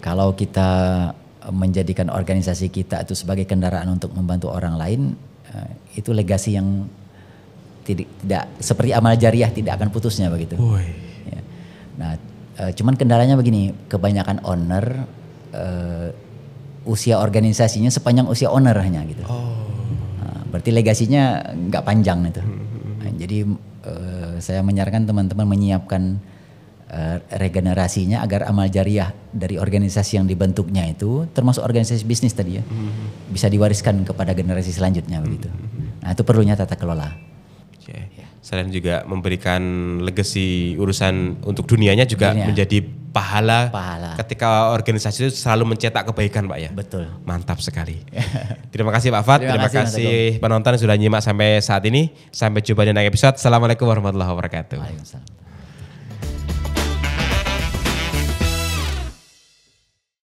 Kalau kita menjadikan organisasi kita itu sebagai kendaraan untuk membantu orang lain, itu legasi yang tidak seperti amal jariah, tidak akan putusnya begitu. Ya. Nah, cuman kendalanya begini, kebanyakan owner usia organisasinya sepanjang usia owner hanya gitu. Nah, berarti legasinya nggak panjang itu. Nah, jadi saya menyarankan teman-teman menyiapkan regenerasinya agar amal jariah dari organisasi yang dibentuknya itu, termasuk organisasi bisnis tadi ya, bisa diwariskan kepada generasi selanjutnya begitu. Nah, itu perlunya tata kelola. Selain juga memberikan legacy urusan untuk dunianya juga menjadi pahala ketika organisasi itu selalu mencetak kebaikan, Pak ya. Betul. Mantap sekali. Terima kasih Pak Fad, terima kasih penonton yang sudah nyimak sampai saat ini. Sampai jumpa di next episode. Assalamualaikum warahmatullahi wabarakatuh. Waalaikumsalam.